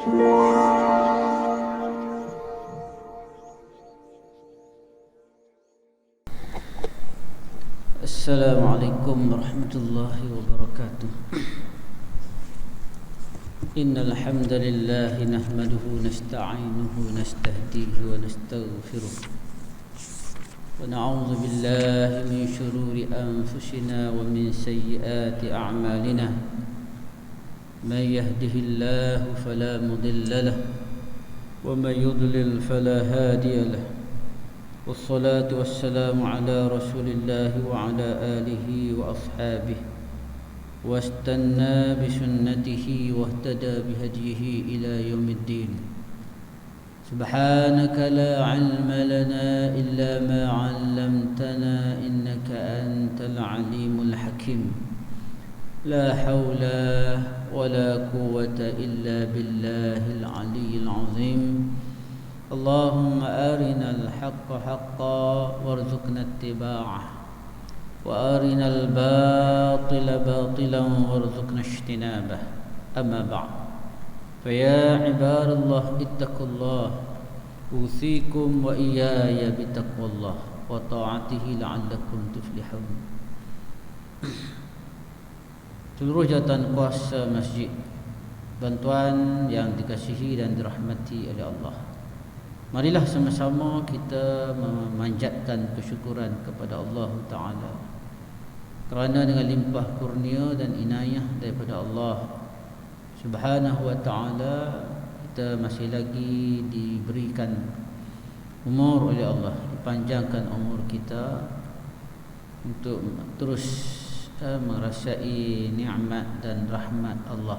Assalamualaikum warahmatullahi wabarakatuh. Innal hamdalillah nahmaduhu nasta'inuhu nastahdihi wa nastaghfiruh. Wa na'udzu billahi min shururi anfusina wa min sayyiati a'malina. Man yahdihillahu fala mudilla lahu wa man yudlil fala hadiya lahu. والصلاة والسلام على رسول الله وعلى آله وأصحابه واستنى بسنته واهتدى بهديه إلى يوم الدين. سبحانك لا علم لنا إلا ما علمتنا إنك أنت العليم الحكيم. لا حول ولا قوة إلا بالله العلي العظيم. اللهم أرنا الحق حقا وارزقنا اتباعه وأرنا الباطل باطلا وارزقنا اجتنابه. أما بعد، فيا عباد الله اتقوا الله، أوصيكم وإياي بتقوى الله وطاعته لعلكم تفلحون. Seluruh jawatan kuasa masjid, bantuan yang dikasihi dan dirahmati oleh Allah, marilah sama-sama kita memanjatkan kesyukuran kepada Allah Ta'ala, kerana dengan limpah kurnia dan inayah daripada Allah Subhanahu Wa Ta'ala, kita masih lagi diberikan umur oleh Allah, dipanjangkan umur kita untuk terus merasai nikmat dan rahmat Allah.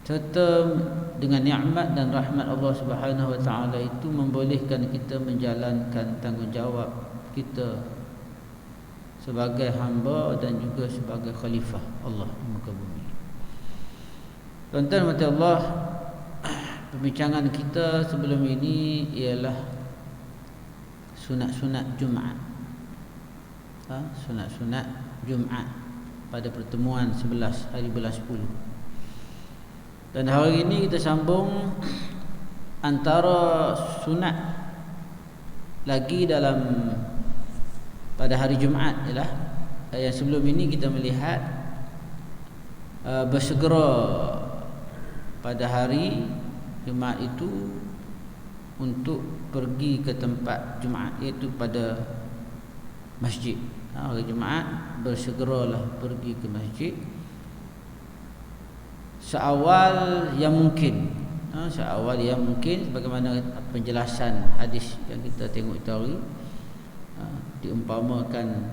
Serta dengan nikmat dan rahmat Allah Subhanahu Wa Taala itu membolehkan kita menjalankan tanggungjawab kita sebagai hamba dan juga sebagai khalifah Allah di muka bumi. Tuan-tuan mati Allah, perbincangan kita sebelum ini ialah sunat-sunat Jumaat. Sunat-sunat Jumaat pada pertemuan 11 hari bulan 10. Dan hari ini kita sambung antara sunat lagi dalam pada hari Jumaat ialah yang sebelum ini kita melihat bersegera pada hari Jumaat itu untuk pergi ke tempat Jumaat, iaitu pada masjid. Hari Jumaat bersegeralah pergi ke masjid seawal yang mungkin, seawal yang mungkin, sebagaimana penjelasan hadis yang kita tengok tadi, diumpamakan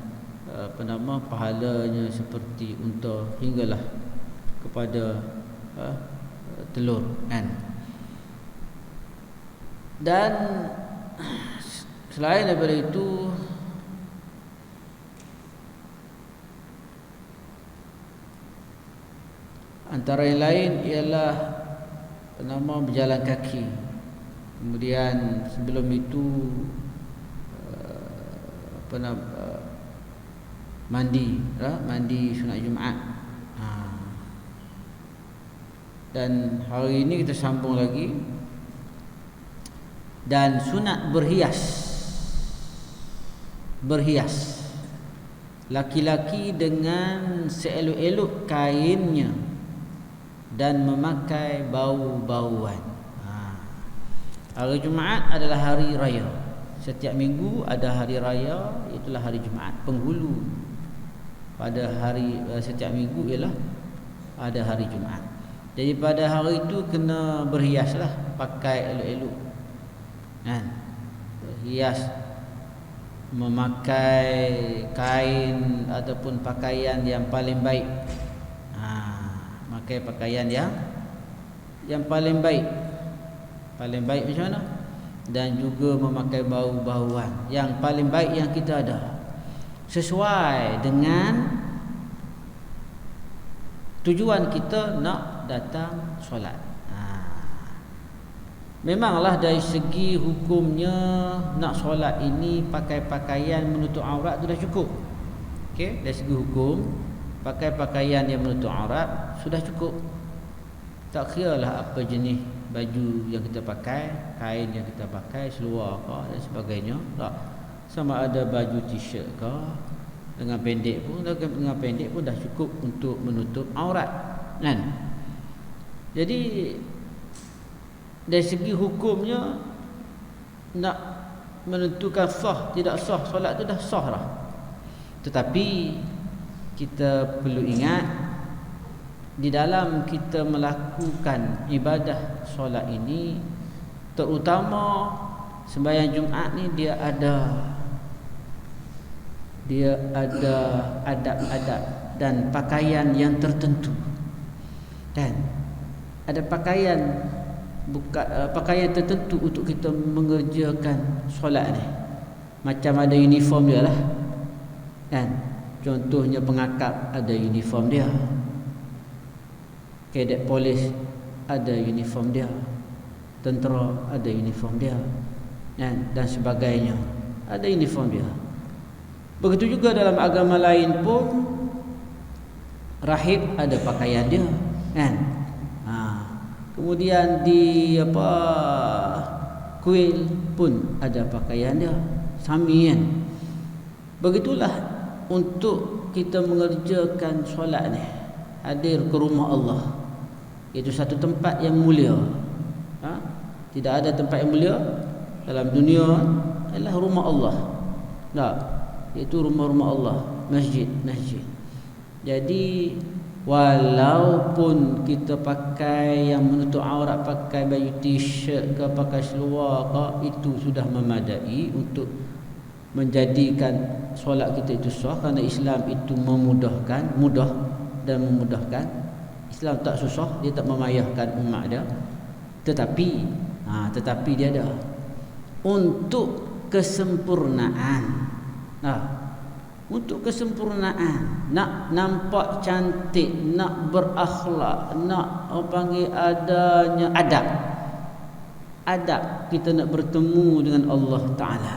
pahalanya seperti unta hinggalah kepada telur kan. Dan selain daripada itu, antara yang lain ialah berjalan kaki. Kemudian sebelum itu mandi sunat Jumaat. Dan hari ini kita sambung lagi, dan sunat berhias laki-laki dengan seelok-elok kainnya dan memakai bau-bauan. Hari Jumaat adalah hari raya. Setiap minggu ada hari raya, itulah hari Jumaat. Penghulu pada hari setiap minggu ialah ada hari Jumaat. Jadi pada hari itu kena berhiaslah, pakai elok-elok kan, berhias, memakai kain ataupun pakaian yang paling baik. Pakai pakaian yang paling baik. Paling baik macam mana? Dan juga memakai bau-bauan yang paling baik yang kita ada, sesuai dengan tujuan kita nak datang solat. Memanglah dari segi hukumnya nak solat ini pakai pakaian menutup aurat itu dah cukup. Okey, dari segi hukum pakai pakaian yang menutup aurat sudah cukup. tak kiralah apa jenis baju yang kita pakai, kain yang kita pakai, seluar ke dan sebagainya. Tak. Sama ada baju t-shirt ke, dengan pendek pun dah cukup untuk menutup aurat, kan? Jadi dari segi hukumnya nak menentukan sah tidak sah solat tu dah sah dah. Tetapi kita perlu ingat, di dalam kita melakukan ibadah solat ini, terutama sembahyang Jumaat ni, dia ada adab-adab dan pakaian yang tertentu. Dan ada pakaian tertentu untuk kita mengerjakan solat ni. Macam ada uniform dia lah, kan? Contohnya pengakap ada uniform dia, kadet polis ada uniform dia, tentera ada uniform dia, kan? Dan sebagainya ada uniform dia. Begitu juga dalam agama lain pun, rahib ada pakaian dia, kan? Kemudian di kuil pun ada pakaian dia, sami, kan? Begitulah untuk kita mengerjakan solat ni, hadir ke rumah Allah, itu satu tempat yang mulia. Tidak ada tempat yang mulia dalam dunia adalah rumah Allah. Tak, itu rumah-rumah Allah, masjid. Jadi walaupun kita pakai yang menutup aurat, pakai baju t-shirt ke, pakai seluar ke, itu sudah memadai untuk menjadikan solat kita itu sah. Kerana Islam itu mudah dan memudahkan. Islam tak susah, dia tak memayahkan umat dia. Tetapi dia ada untuk kesempurnaan. Untuk kesempurnaan, nak nampak cantik, nak berakhlak, nak adanya adab kita nak bertemu dengan Allah Ta'ala,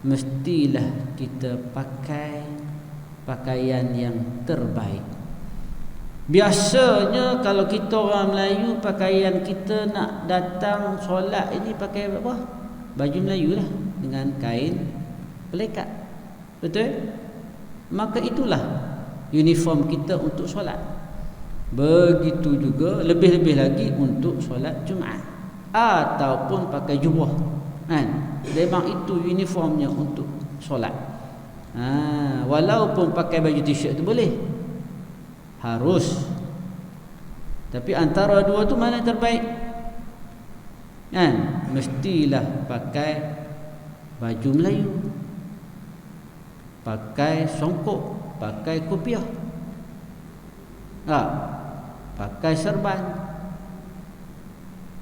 mestilah kita pakai pakaian yang terbaik. Biasanya kalau kita orang Melayu, pakaian kita nak datang solat ini pakai apa? Baju Melayu lah, dengan kain pelekat. Betul? Maka itulah uniform kita untuk solat. Begitu juga, lebih-lebih lagi untuk solat Jumaat, ataupun pakai jubah, kan? Memang itu uniformnya untuk solat. Walaupun pakai baju t-shirt tu boleh, harus. Tapi antara dua tu mana yang terbaik? Kan? Mestilah pakai baju Melayu, pakai songkok, pakai kopiah, pakai serban.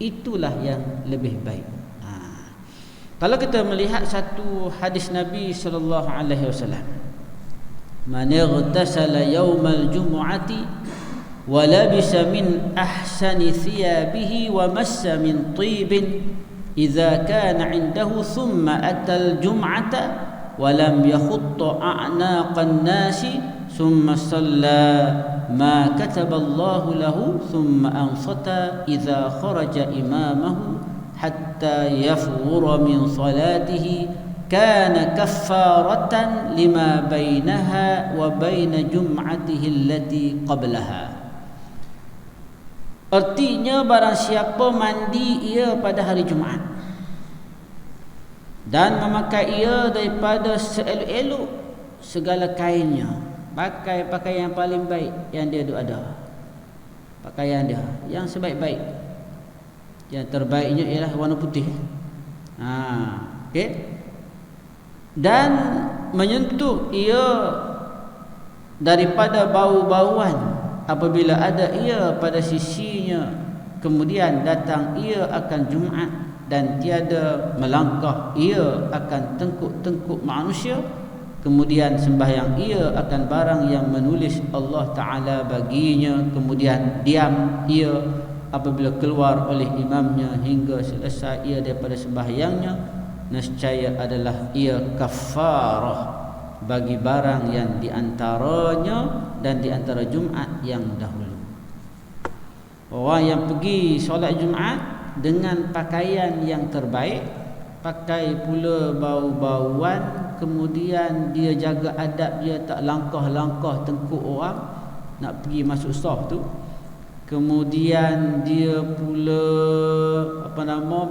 Itulah yang lebih baik. Kalau kita melihat satu hadis Nabi sallallahu alaihi wasallam, man ightasala yawmal jumu'ati wa labisa min ahsani thiyabihi wa massa min tibin idza kana 'indahu thumma atal jum'ata ولم يخط أعناق الناس ثم صلى ما كتب الله له ثم أنصت إذا خرج إمامه حتى يفور من صلاته كان كفارة لما بينها وبين جمعته التي قبلها. Artinya, barang siapa mandi ia pada hari Jumaat dan memakai ia daripada seelok-elok segala kainnya, pakai pakaian yang paling baik yang dia ada, pakaian dia yang sebaik-baik, yang terbaiknya ialah warna putih. Okey. Dan menyentuh ia daripada bau-bauan apabila ada ia pada sisinya, kemudian datang ia akan Jumaat dan tiada melangkah ia akan tengkuk-tengkuk manusia, kemudian sembahyang ia akan barang yang menulis Allah Ta'ala baginya, kemudian diam ia apabila keluar oleh imamnya hingga selesai ia daripada sembahyangnya, nescaya adalah ia kafarah bagi barang yang diantaranya dan diantara Jumaat yang dahulu. Orang yang pergi solat Jumaat dengan pakaian yang terbaik, pakai pula bau-bauan, kemudian dia jaga adab, dia tak langkah-langkah tengkuk orang nak pergi masuk saf tu. Kemudian dia pula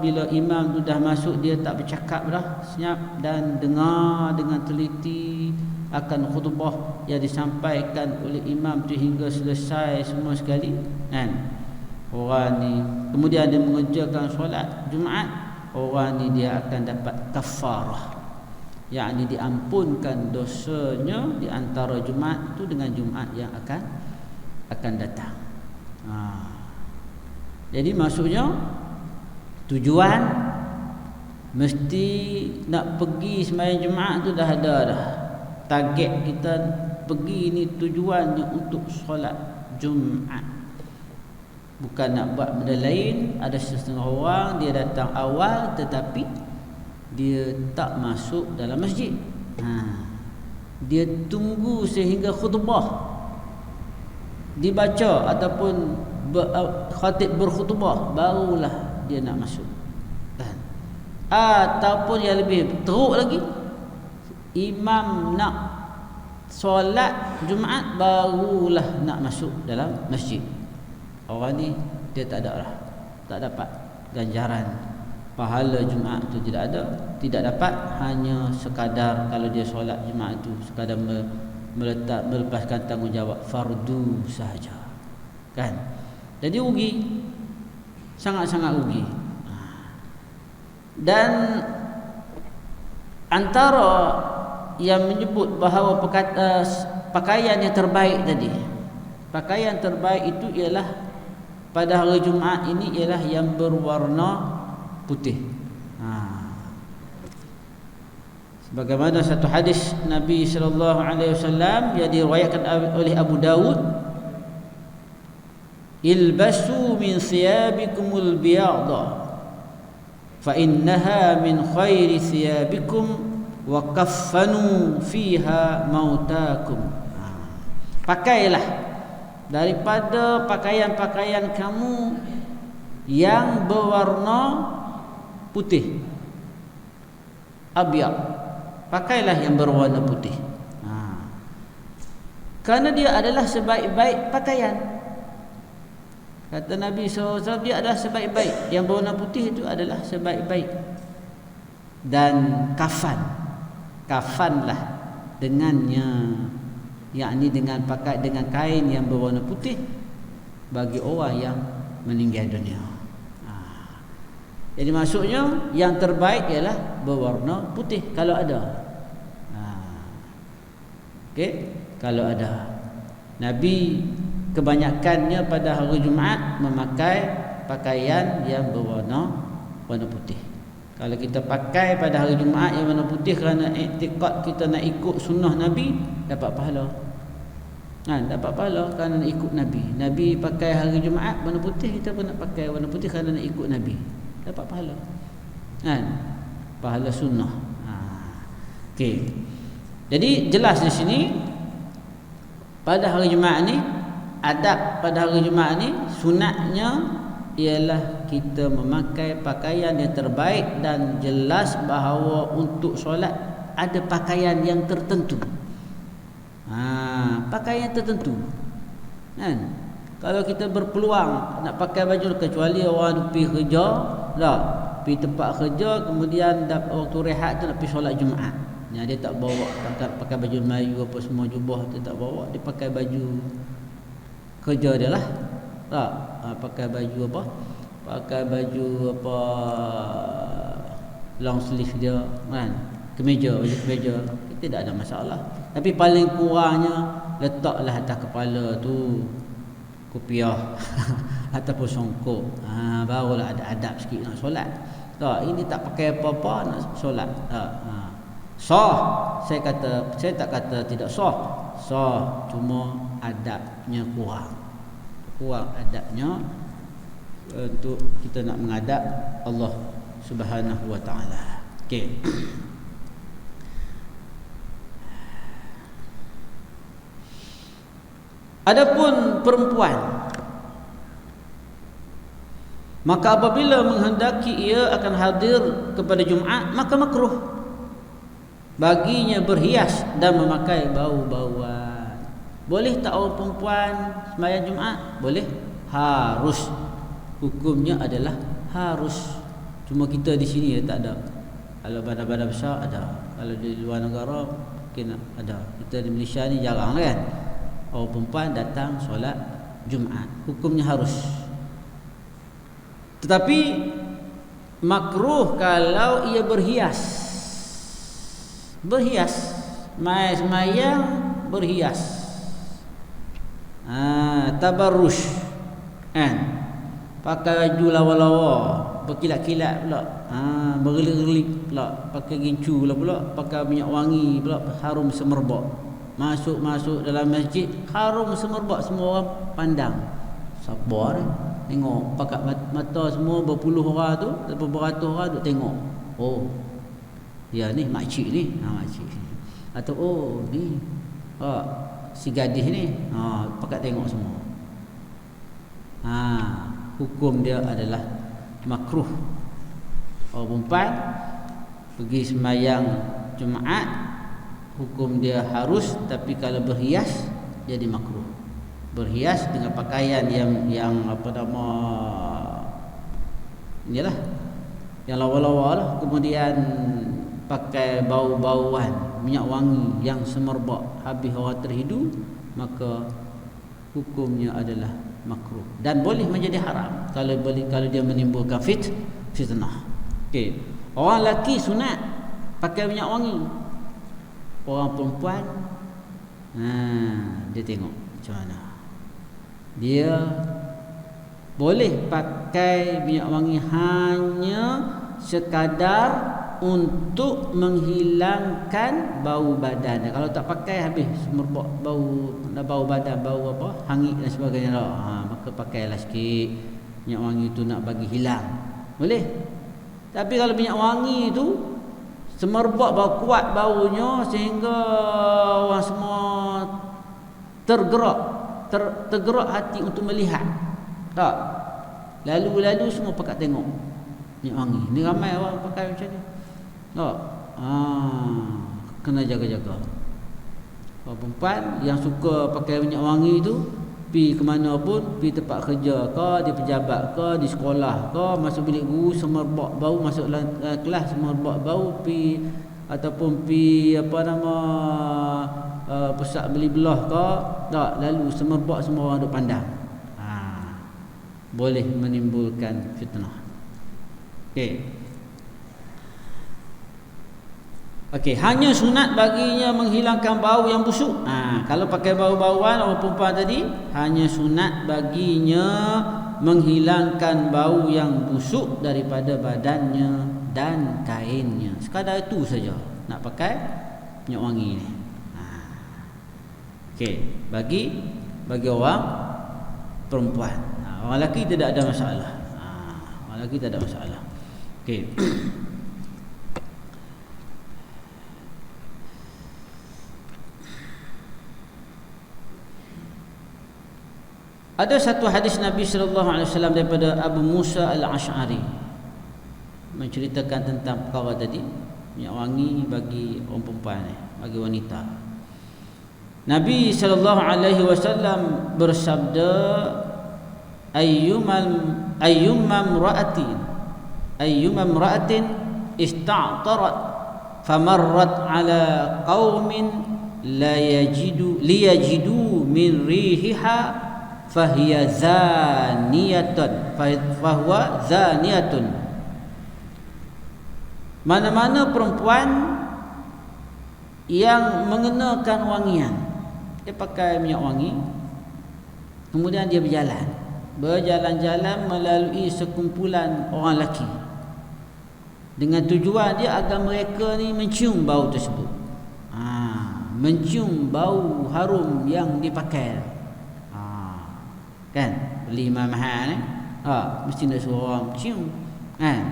bila imam tu dah masuk, dia tak bercakap dah, senyap dan dengar dengan teliti akan khutbah yang disampaikan oleh imam tu hingga selesai semua sekali, kan? Orang ni kemudian dia mengerjakan solat Jumaat, orang ni dia akan dapat kafarah, yakni diampunkan dosanya di antara Jumaat tu dengan Jumaat yang akan datang. Jadi maksudnya tujuan mesti nak pergi sembahyang Jumaat tu dah ada dah. Target kita pergi ni tujuannya untuk solat Jumaat, bukan nak buat benda lain. Ada setengah orang dia datang awal tetapi dia tak masuk dalam masjid. Dia tunggu sehingga khutbah dibaca ataupun khatib berkhutbah barulah dia nak masuk, kan? Ataupun yang lebih teruk lagi, imam nak solat Jumaat barulah nak masuk dalam masjid. Orang ni dia tak ada lah, tak dapat ganjaran pahala Jumaat tu, tidak dapat. Hanya sekadar kalau dia solat Jumaat tu sekadar melepaskan tanggungjawab fardu sahaja, kan? Jadi rugi, sangat-sangat rugi. Dan antara yang menyebut bahawa pakaian yang terbaik tadi, pakaian terbaik itu ialah pada hari Jumaat ini ialah yang berwarna putih. Sebagaimana satu hadis Nabi sallallahu alaihi wasallam yang diriwayatkan oleh Abu Dawud, ilbasu min thiyabikumul biyadha fa innaha min khairi thiyabikum wa kaffanu fiha mautakum. Pakailah daripada pakaian-pakaian kamu yang berwarna putih, abyad. Pakailah yang berwarna putih, kerana dia adalah sebaik-baik pakaian. Kata Nabi SAW, dia adalah sebaik-baik. Yang berwarna putih itu adalah sebaik-baik. Dan kafanlah dengannya, yakni dengan kain yang berwarna putih bagi orang yang meninggal dunia. Jadi maksudnya yang terbaik ialah berwarna putih kalau ada. Okey, kalau ada. Nabi kebanyakannya pada hari Jumaat memakai pakaian yang warna putih. Kalau kita pakai pada hari Jumaat yang warna putih kerana iktikad kita nak ikut sunnah Nabi, dapat pahala. Dapat pahala kerana nak ikut Nabi. Nabi pakai hari Jumaat warna putih, kita pun nak pakai warna putih kerana nak ikut Nabi. Dapat pahala. Pahala sunnah. Okey. Jadi jelas di sini pada hari Jumaat ni, adab pada hari Jumaat ni sunatnya ialah kita memakai pakaian yang terbaik, dan jelas bahawa untuk solat ada pakaian yang tertentu. Pakaian tertentu, kan? Kalau kita berpeluang nak pakai baju, kecuali orang pergi kerja, pergi tempat kerja, kemudian waktu rehat tu nak pergi solat Jumaat, dia tak bawa pakai baju Melayu apa semua, jubah tu tak bawa, dia pakai baju kerja dia lah. Pakai baju apa? Pakai baju apa, long sleeve dia, kan? Kemeja, baju kemeja, tidak ada masalah. Tapi paling kurangnya letaklah atas kepala tu kopiah ataupun songkok. Barulah ada adab sikit nak solat. Ini tak pakai apa-apa nak solat. Sah. Saya tak kata tidak sah. Sah, cuma adabnya kurang adabnya untuk kita nak menghadap Allah Subhanahu wa taala. Okey. Adapun perempuan Maka apabila menghendaki ia akan hadir kepada Jumaat, maka makruh baginya berhias dan memakai bau-bauan. Boleh tak orang perempuan sembahyang Jumaat? Boleh. Harus. Hukumnya adalah harus. Cuma kita di sini tak ada. Kalau bandar-bandar besar ada. Kalau di luar negara mungkin ada. Kita di Malaysia ni jarang kan. Orang perempuan datang solat Jumaat. Hukumnya harus. Tetapi makruh kalau ia berhias. Berhias. Mai sembahyang berhias. Tabarrush. Kan? Pakai baju lawa-lawa, berkilat-kilat pula. Bergelik-gelik pula, pakai gincu pula, pakai minyak wangi pula, harum semerbak. Masuk dalam masjid, harum semerbak, semua orang pandang. Sabar tengok, pakat mata semua berpuluh orang tu, beratus orang duk tengok. Oh. Ya ni makcik ni, makcik. Atau oh ni si gadis ni, pakat tengok semua. Hukum dia adalah makruh. Orang perempuan pergi sembahyang Jumaat, hukum dia harus, tapi kalau berhias jadi makruh. Berhias dengan pakaian yang apa nama, inilah yang lawa-lawa lah, kemudian pakai bau-bauan, minyak wangi yang semerbak, habis orang terhidu, maka hukumnya adalah makruh dan boleh menjadi haram kalau dia menimbulkan fitnah. Okey. Orang lelaki sunat pakai minyak wangi. Orang perempuan dia tengok macam mana. Dia boleh pakai minyak wangi hanya sekadar untuk menghilangkan bau badan. Kalau tak pakai habis semerbak bau badan, bau apa, hangit dan sebagainya lah. Maka pakailah sikit minyak wangi tu nak bagi hilang. Boleh. Tapi kalau minyak wangi tu semerbak, bau kuat baunya sehingga orang semua tergerak hati untuk melihat. Tak. Lalu semua pakat tengok minyak wangi. Ni ramai orang pakai macam ni. Tak. Kena jaga-jaga. Orang perempuan yang suka pakai minyak wangi tu, pergi ke mana pun, pergi tempat kerja ke, di pejabat ke, di sekolah ke, masuk bilik guru semerbak bau, masuk kelas semerbak bau, pergi ataupun pergi apa nama pusat beli belah ke, tak, lalu semerbak semua orang duk pandang. Boleh menimbulkan fitnah. Okey, hanya sunat baginya menghilangkan bau yang busuk. Kalau pakai bau-bauan orang perempuan tadi, hanya sunat baginya menghilangkan bau yang busuk daripada badannya dan kainnya. Sekadar itu saja nak pakai minyak wangi ni. Okey, bagi orang perempuan. Orang lelaki tidak ada masalah. Orang lelaki tak ada masalah. Okey. Ada satu hadis Nabi sallallahu alaihi wasallam daripada Abu Musa Al-Asy'ari menceritakan tentang perkara tadi, minyak wangi bagi orang perempuan, bagi wanita. Nabi sallallahu alaihi wasallam bersabda, ayyumam ra'atin ista'tarat famarrat ala qaumin la yajidu min rihiha fahiya fahuwa zaniyatun. Mana-mana perempuan yang mengenakan wangian, dia pakai minyak wangi, kemudian dia berjalan-jalan melalui sekumpulan orang lelaki dengan tujuan dia agar mereka ni mencium bau tersebut, mencium bau harum yang dipakai. Kan, beli mahal ni, mesti nak suruh orang cium, kan.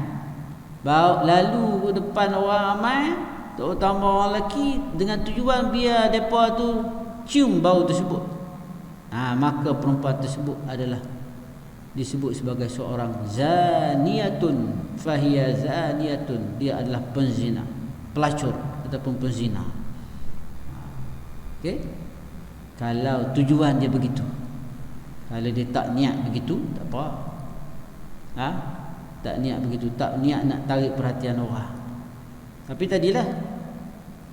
Bau lalu ke depan orang ramai, terutama orang lelaki, dengan tujuan biar depa tu cium bau tersebut. Maka perempuan tersebut adalah disebut sebagai seorang zaniyatun, fahiya zaniyatun, dia adalah penzina, pelacur ataupun penzina. Okey, kalau tujuan dia begitu. Kalau dia tak niat begitu, tak apa. Tak niat begitu, tak niat nak tarik perhatian orang. Tapi tadilah,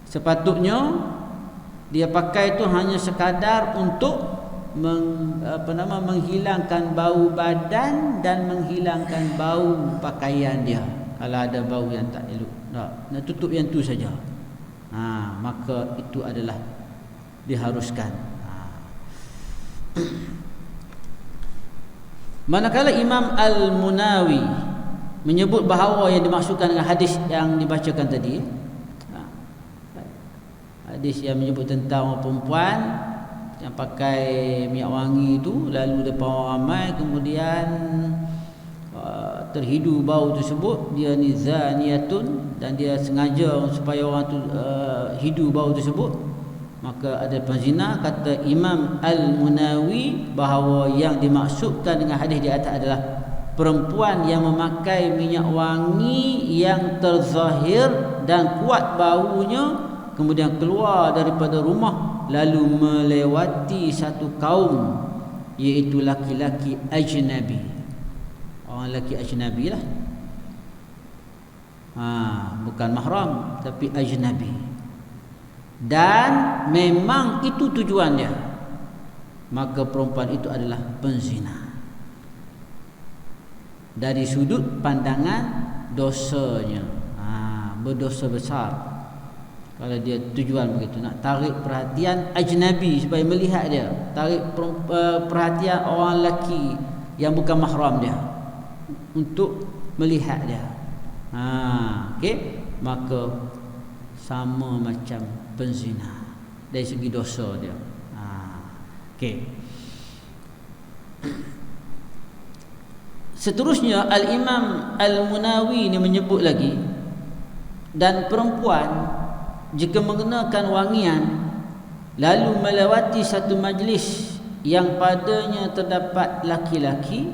sepatutnya dia pakai itu hanya sekadar untuk menghilangkan bau badan dan menghilangkan bau pakaian dia. Kalau ada bau yang tak elok, nak tutup yang tu saja. Maka itu adalah diharuskan. Manakala Imam Al-Munawi menyebut bahawa yang dimaksudkan dengan hadis yang dibacakan tadi, hadis yang menyebut tentang orang perempuan yang pakai minyak wangi itu lalu depan orang ramai, kemudian terhidu bau tersebut, dia ni zaniyatun, dan dia sengaja supaya orang tu hidu bau tersebut, maka ada penzina. Kata Imam Al-Munawi bahawa yang dimaksudkan dengan hadis di atas adalah perempuan yang memakai minyak wangi yang terzahir dan kuat baunya, kemudian keluar daripada rumah lalu melewati satu kaum, iaitu laki-laki ajnabi. Orang lelaki ajnabi lah, bukan mahram tapi ajnabi, dan memang itu tujuannya, maka perempuan itu adalah penzina. Dari sudut pandangan dosanya, berdosa besar kalau dia tujuan begitu, nak tarik perhatian ajnabi supaya melihat dia, tarik perhatian orang lelaki yang bukan mahram dia untuk melihat dia. Okey, maka sama macam penzina dari segi dosa dia. Okey. Seterusnya Al-Imam Al-Munawi ini menyebut lagi, dan perempuan jika mengenakan wangian lalu melewati satu majlis yang padanya terdapat laki-laki,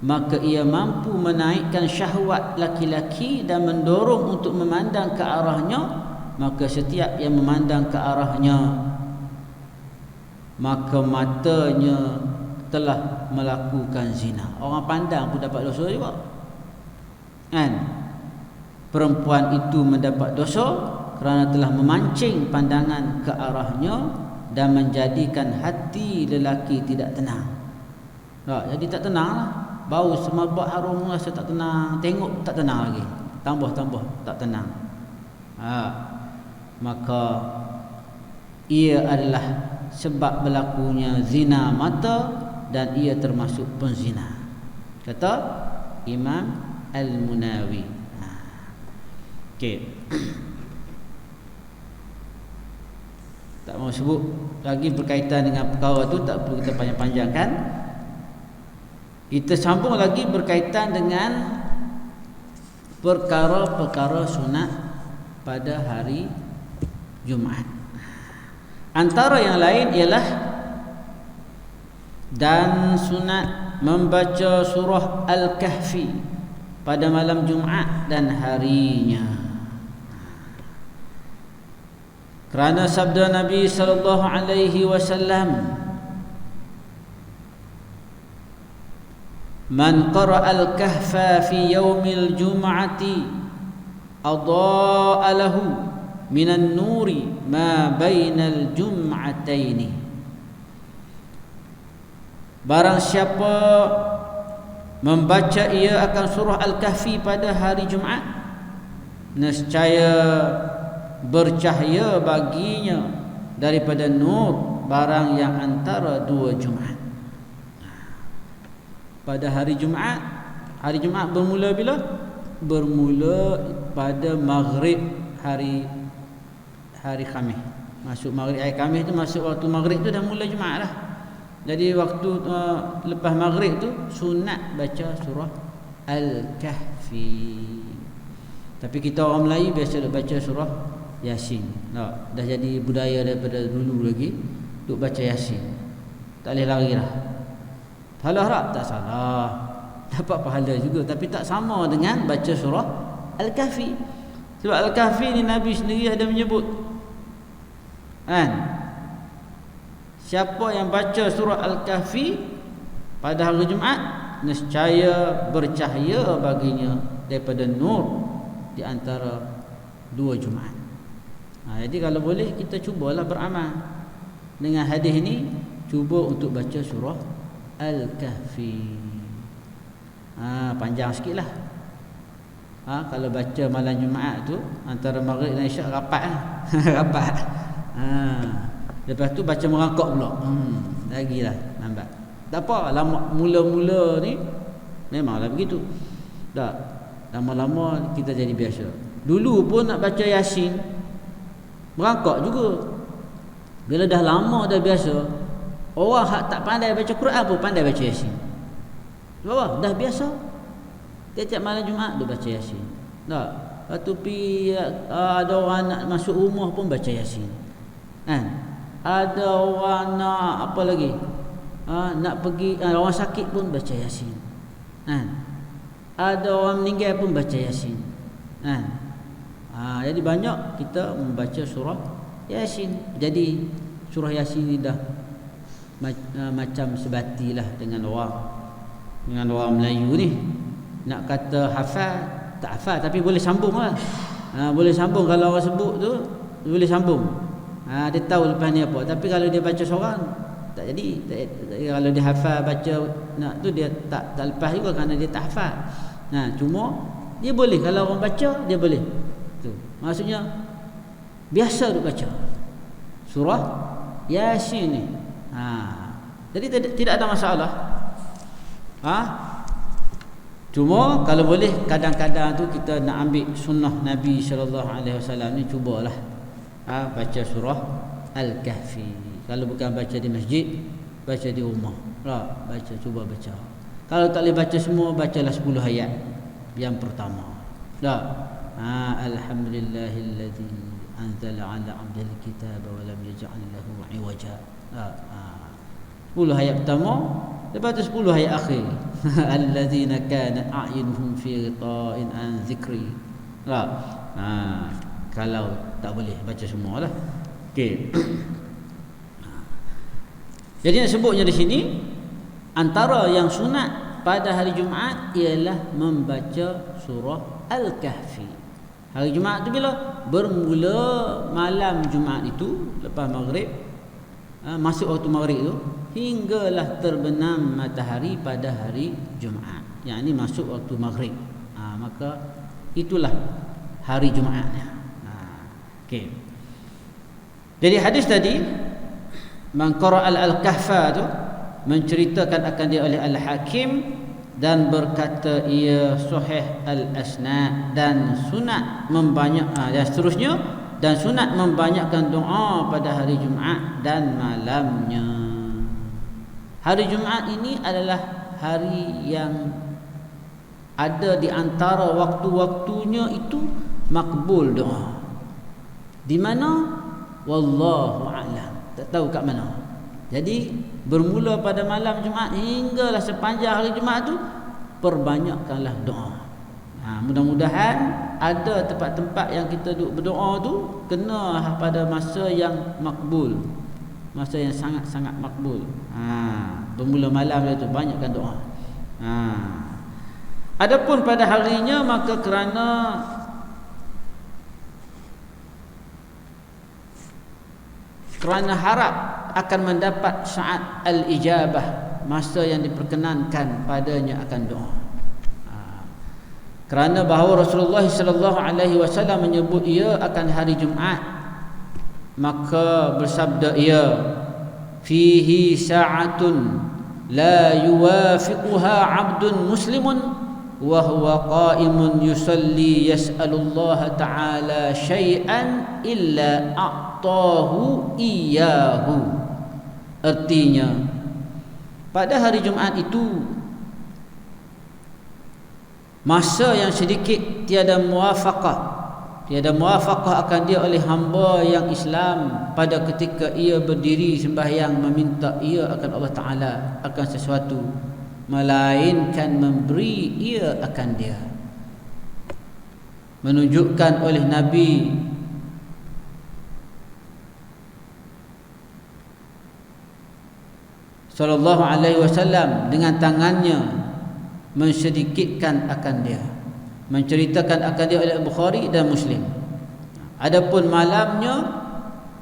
maka ia mampu menaikkan syahwat laki-laki dan mendorong untuk memandang ke arahnya, maka setiap yang memandang ke arahnya maka matanya telah melakukan zina. Orang pandang pun dapat dosa juga, kan? Perempuan itu mendapat dosa kerana telah memancing pandangan ke arahnya dan menjadikan hati lelaki tidak tenang. Jadi tak tenang lah. Bau semabak harum rasa tak tenang, tengok tak tenang lagi, tambah tak tenang. Maka ia adalah sebab berlakunya zina mata, dan ia termasuk penzina, kata Imam Al-Munawi. Okey. Tak mau sebut lagi berkaitan dengan perkara tu, tak perlu kita panjang-panjangkan. Kita sambung lagi berkaitan dengan perkara-perkara sunat pada hari Jumaat. Antara yang lain ialah dan sunat membaca surah Al-Kahfi pada malam Jumaat dan harinya. Kerana sabda Nabi sallallahu alaihi wasallam, "Man qara'a al-kahfa fi yaumil jum'ati adaa'a lahu minan nuri ma bainal jum'ataini." Barang siapa membaca ia akan surah Al-Kahfi pada hari Jumaat, nescaya bercahaya baginya daripada nur barang yang antara dua Jumaat. Pada hari Jumaat bermula bila? Bermula pada maghrib hari Khamis. Masuk maghrib hari Khamis tu, masuk waktu maghrib tu dah mula Jumaat lah. Jadi waktu lepas maghrib tu sunat baca surah Al-Kahfi. Tapi kita orang Melayu biasa baca surah Yasin. Dah jadi budaya daripada dulu lagi untuk baca Yasin. Tak boleh lari lah. Pahala harap tak salah, dapat pahala juga, tapi tak sama dengan baca surah Al-Kahfi. Sebab Al-Kahfi ni Nabi sendiri ada menyebut kan, siapa yang baca surah Al-Kahfi pada hari Jumaat, nescaya bercahaya baginya daripada nur di antara dua Jumaat. Jadi kalau boleh kita cubalah beramal dengan hadis ini, cuba untuk baca surah Al-Kahfi. Panjang sikit lah. Kalau baca malam Jumaat tu antara maghrib dan isyak rapat lah. Rapat. Lepas tu baca merangkak pula. Lagilah lambat. Tak apa, lama mula-mula ni memanglah begitu. Tak. Lama-lama kita jadi biasa. Dulu pun nak baca Yasin merangkak juga. Bila dah lama dah biasa, orang hak tak pandai baca Quran pun pandai baca Yasin. Sebab dah biasa. Tiap-tiap malam Jumaat dia baca Yasin. Tak. Lepas tu ada orang nak masuk rumah pun baca Yasin. Kan? Ada orang nak apa lagi? Nak pergi orang sakit pun baca Yasin. Kan? Ada orang meninggal pun baca Yasin. Kan? Jadi banyak kita membaca surah Yasin. Jadi surah Yasin ni dah macam sebatilah dengan orang Melayu ni. Nak kata hafal, tak hafal tapi boleh sambung lah. Boleh sambung kalau orang sebut tu, boleh sambung. Dia tahu lepas ni apa. Tapi kalau dia baca seorang, tak jadi. Kalau dia hafal baca nak tu, dia tak lepas juga kerana dia tak hafal. Cuma dia boleh, kalau orang baca dia boleh. Tu. Maksudnya biasa duk baca surah Yasin ni. Jadi tidak ada masalah. Cuma kalau boleh kadang-kadang tu kita nak ambil sunnah Nabi SAW ni, cubalah baca surah Al-Kahfi. Kalau bukan baca di masjid, baca di rumah. Cuba baca. Kalau tak boleh baca semua, bacalah 10 ayat yang pertama. Alhamdulillahilladzi anzala 'ala 'abdil kitaba wa lam yaj'al lahu 'iwaja. 10 ayat pertama, lepas tu 10 ayat akhir. Alladzina kanat a'yunuhum fi ghita'in an zikri. Kalau tak boleh baca semualah. Okey. Jadi nak sebutnya di sini, antara yang sunat pada hari Jumaat ialah membaca surah Al-Kahfi. Hari Jumaat tu bila? Bermula malam Jumaat itu, lepas maghrib, masuk waktu maghrib tu, hinggalah terbenam matahari pada hari Jumaat. Yang ini masuk waktu maghrib. Maka itulah hari Jumaatnya. Okey. Jadi hadis tadi, man qara'a al-kahfa tu menceritakan akan dia oleh Al-Hakim dan berkata ia sahih al-asnad dan sunat membanyak dan seterusnya, dan sunat membanyakkan doa pada hari Jumaat dan malamnya. Hari Jumaat ini adalah hari yang ada di antara waktu-waktunya itu makbul doa. Di mana? Wallahu a'lam. Tak tahu kat mana. Jadi bermula pada malam Jumaat hinggalah sepanjang hari Jumaat tu, perbanyakkanlah doa. Mudah-mudahan ada tempat-tempat yang kita duduk berdoa tu kena pada masa yang makbul, masa yang sangat-sangat makbul. Bermula malam dia tu banyakkan doa. Adapun pada harinya, maka kerana harap akan mendapat saat al-ijabah, masa yang diperkenankan padanya akan doa. Kerana bahawa Rasulullah sallallahu alaihi wasallam menyebut ia akan hari Jumaat, maka bersabda ia, fihi sa'atun la yuwafiquha 'abdun muslimun wa huwa qa'imun yusalli yas'alullaha ta'ala syai'an illa a'tahu iyyahu. Artinya, pada hari Jumaat itu masa yang sedikit tiada muwafaqah akan dia oleh hamba yang Islam pada ketika ia berdiri sembahyang meminta ia akan Allah Ta'ala akan sesuatu melainkan memberi ia akan dia. Menunjukkan oleh Nabi sallallahu alaihi wasallam dengan tangannya mensedikitkan akan dia, menceritakan akan dia oleh Bukhari dan Muslim. Adapun malamnya,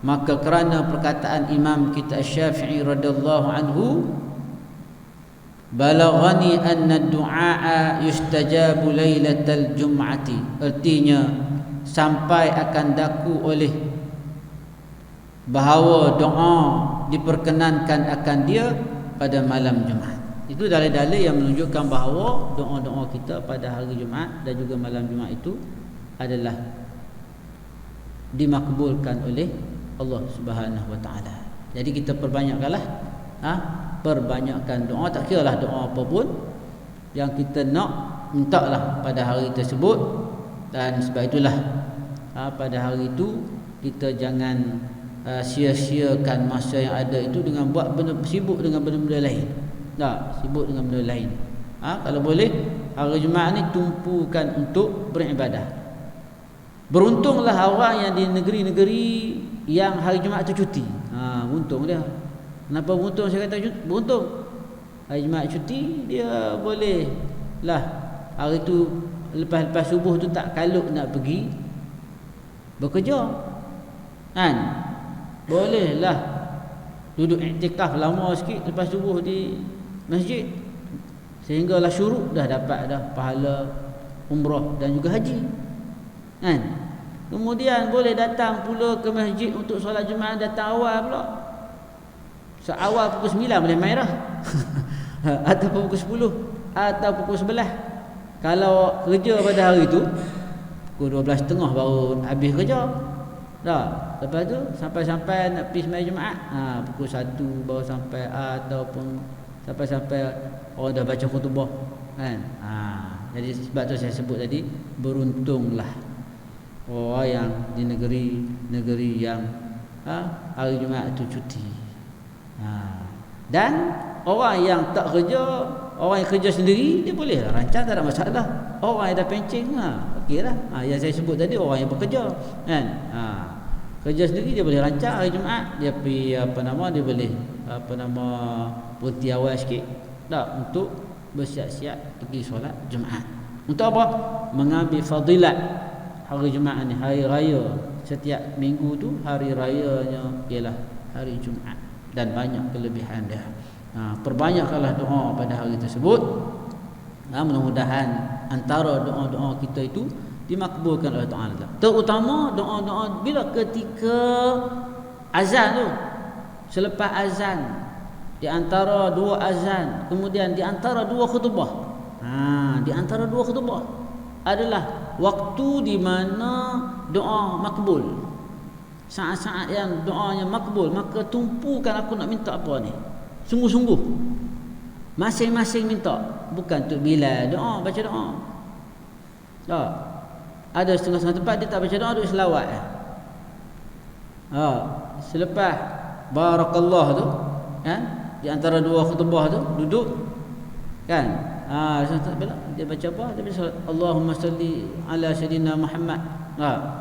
maka kerana perkataan Imam kita Syafi'i radhiyallahu anhu, balaghani anna ad-du'a yustajabu lailatal jum'ati, artinya sampai akan daku oleh bahawa doa diperkenankan akan dia pada malam Jumaat. Itu dalil-dalil yang menunjukkan bahawa doa-doa kita pada hari Jumaat dan juga malam Jumaat itu adalah dimakbulkan oleh Allah Subhanahu wa taala. Jadi kita perbanyakkanlah perbanyakkan doa, tak kiralah doa apa pun yang kita nak, mintalah pada hari tersebut. Dan sebab itulah pada hari itu kita jangan sia-siakan masa yang ada itu dengan buat benda, sibuk dengan benda-benda lain. Tak, sibuk dengan benda lain. Kalau boleh hari Jumaat ni tumpukan untuk beribadah. Beruntunglah orang yang di negeri-negeri yang hari Jumaat tu cuti. Untung dia. Kenapa beruntung saya kata beruntung? Hari Jumaat cuti, dia boleh lah hari tu lepas subuh tu tak kalut nak pergi bekerja. Kan? Boleh lah duduk iktikaf lama sikit lepas subuh di masjid, sehinggalah syuruk dah dapat dah pahala umrah dan juga haji. Kan? Kemudian boleh datang pula ke masjid untuk solat Jumaat, datang awal pula. Seawal pukul 9 boleh main dah. Atau pukul 10 atau pukul 11. Kalau kerja pada hari tu pukul 12.30 baru habis kerja. Dah. Lepas tu sampai-sampai nak pergi sembahyang Jumaat, pukul 1 baru sampai, ataupun sampai-sampai orang dah baca khutbah. Kan? Jadi sebab tu saya sebut tadi, beruntunglah orang yang di negeri yang hari Jumaat tu cuti. Dan orang yang tak kerja, orang yang kerja sendiri, dia boleh rancang, tak ada masalah. Orang yang dah pencing, okeylah. Yang saya sebut tadi orang yang bekerja, kan? Kerja sendiri dia boleh rancang hari Jumaat, dia pergi dia boleh berhenti awal sikit dah untuk bersiap-siap pergi solat Jumaat. Untuk apa? Mengambil fadilat hari Jumaat ni, hari raya. Setiap minggu tu hari rayanya ialah hari Jumaat dan banyak kelebihan dia. Perbanyakkanlah doa pada hari tersebut. Mudah-mudahan antara doa-doa kita itu dimakbulkan oleh Ta'ala. Terutama doa-doa bila ketika azan tu, selepas azan, di antara dua azan, kemudian di antara dua khutbah. Di antara dua khutbah adalah waktu di mana doa makbul. Saat-saat yang doanya makbul, maka tumpukan aku nak minta apa ni. Sungguh-sungguh. Masing-masing minta, bukan tu bila doa, baca doa. Tak. Ada setengah-setengah tempat dia tak baca doa, duduk selawat. Selepas barakallah tu, kan? Di antara dua khutbah tu duduk, kan? Bila dia baca apa? Dia baca Allahumma salli ala sayyidina Muhammad.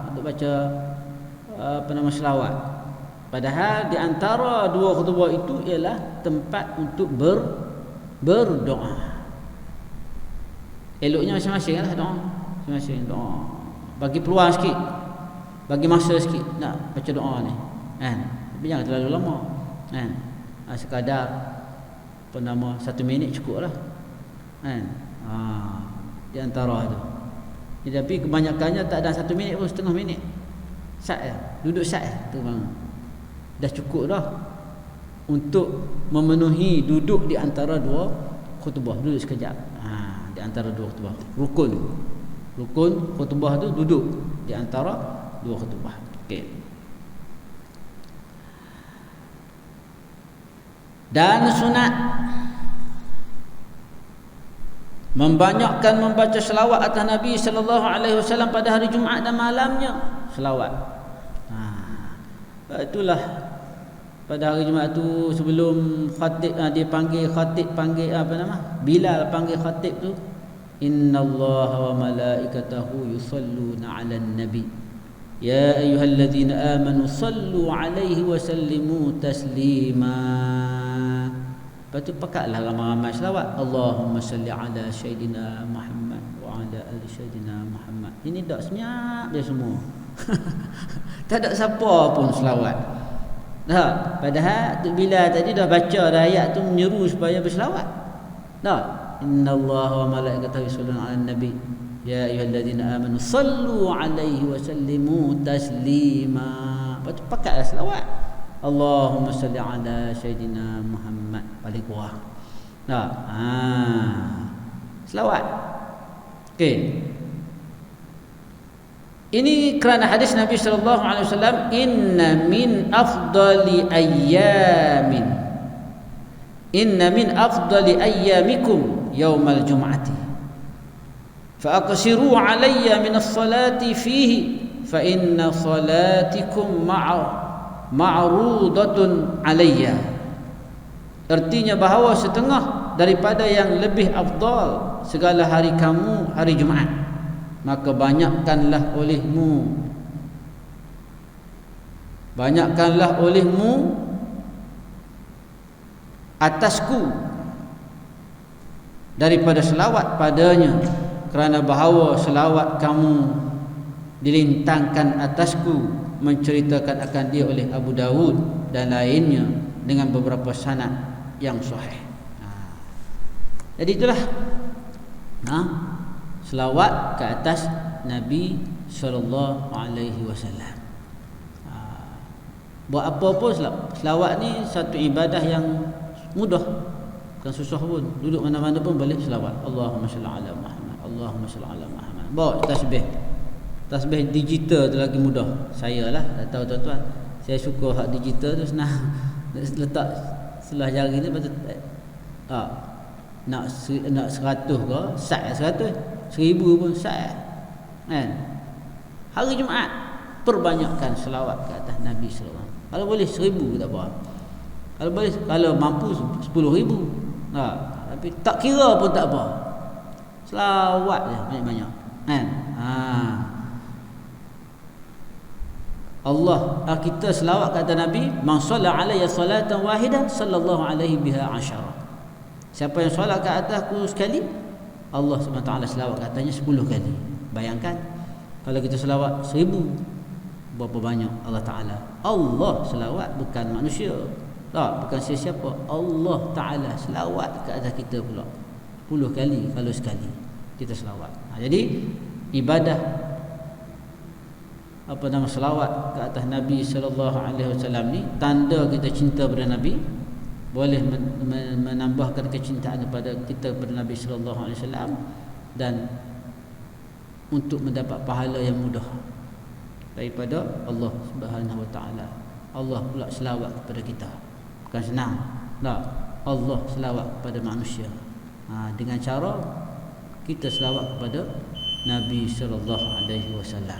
Untuk baca selawat. Padahal di antara dua khutbah itu ialah tempat untuk berdoa. Eloknya masing-masing lah doa. Masing-masing doa. Bagi peluang sikit, bagi masa sikit nak baca doa ni, kan? Tapi jangan terlalu lama, kan? Sekadar 1 minit cukup lah, kan? Di antara tu. Tapi kebanyakannya tak ada 1 minit pun, setengah minit. Sat je, duduk sat je tu bang. Dah cukup dah untuk memenuhi duduk di antara dua khutbah. Duduk sekejap. Di antara dua khutbah. Rukun khutbah tu duduk di antara dua khutbah. Okey. Dan sunat membanyakkan membaca selawat atas Nabi sallallahu alaihi wasallam pada hari Jumaat dan malamnya. Selawat. Itulah pada hari Jumaat tu sebelum khatib dia panggil khatib, panggil apa nama? Bilal panggil khatib tu, innallaha wa malaikatahu yusalluna 'alan nabi ya ayyuhalladzina amanu sallu 'alaihi wa sallimu taslima. Lepas tu pakatlah ramai-ramai selawat, Allahumma salli ala sayyidina Muhammad wa ala ali sayyidina Muhammad. Ini dak senyap dia semua. Tak ada siapa pun selawat. Dah, padahal bila tadi dah baca dah ayat tu menyeru supaya berselawat. Dah, innallaha wa malaikatahu yusalluna 'alan nabi ya ayyuhalladzina amanu sallu 'alaihi wa sallimu taslima. Lepas tu pakatlah selawat, Allahumma salli ala sayyidina Muhammad, paling kurang. Dah. Selawat. Okey. Ini kerana hadis Nabi sallallahu alaihi wasallam, inna min afdali ayyamikum yaumal jum'ati fa aqsiru alayya min as-salati fihi fa inna salatikum ma'rudatun alayya. Artinya bahawa setengah daripada yang lebih afdal segala hari kamu hari Jumaat, maka banyakkanlah olehmu atasku daripada selawat padanya, kerana bahawa selawat kamu dilintangkan atasku menceritakan akan dia oleh Abu Dawud dan lainnya dengan beberapa sanad yang sahih. Jadi itulah selawat ke atas Nabi sallallahu alaihi wasallam. Buat apa pun selawat ni satu ibadah yang mudah, bukan susah pun. Duduk mana-mana pun boleh selawat. Allahumma salli ala Muhammad, Allahumma salli ala Muhammad. Bawa tasbih digital tu lagi mudah. Saya lah, tak tahu tuan-tuan, saya suka hak digital tu, senang letak sebelah jari ni, betul. Nak 100 ke sat 100, 1000 pun sat kan. Hari Jumaat perbanyakkan selawat ke atas Nabi sallallahu alaihi wasallam. Kalau boleh 1000 tak apa. Kalau boleh, kalau mampu 10,000. Tapi tak kira pun tak apa. Selawat je banyak-banyak kan. Allah, kita selawat kata Nabi, man shalla alayya salatan wahidah sallallahu alaihi biha asyara. Siapa yang solat ke atasku sekali, Allah SWT selawat katanya 10 kali. Bayangkan kalau kita selawat 1000, berapa banyak Allah Ta'ala. Allah selawat, bukan manusia, tak, bukan siapa. Allah Ta'ala selawat ke atas kita pula 10 kali kalau sekali kita selawat. Jadi ibadah selawat ke atas Nabi sallallahu alaihi wasallam ni tanda kita cinta pada Nabi, boleh menambahkan kecintaan kepada kita kepada Nabi sallallahu alaihi wasallam, dan untuk mendapat pahala yang mudah daripada Allah Subhanahu wa taala. Allah pula selawat kepada kita. Bukan senang. Tak. Allah selawat kepada manusia. Dengan cara kita selawat kepada Nabi sallallahu alaihi wasallam.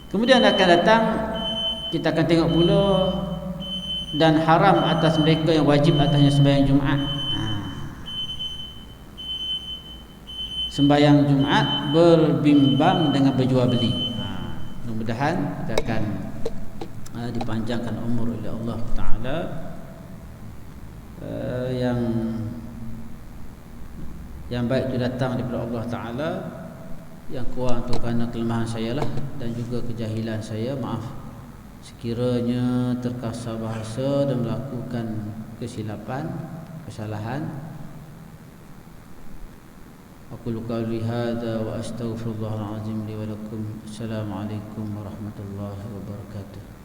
Kemudian akan datang, kita akan tengok pula, dan haram atas mereka yang wajib atasnya sembahyang Jumaat. Sembahyang Jumaat berbimbang dengan berjual beli. Mudah-mudahan kita akan dipanjangkan umur oleh Allah Ta'ala. Yang baik itu datang daripada Allah Ta'ala, yang kurang itu kerana kelemahan saya lah, dan juga kejahilan saya. Maaf sekiranya terkasar bahasa dan melakukan kesilapan, kesalahan. Aqulu qawli hadza wa astaghfirullahal azim li wa lakum. Assalamualaikum warahmatullahi wabarakatuh.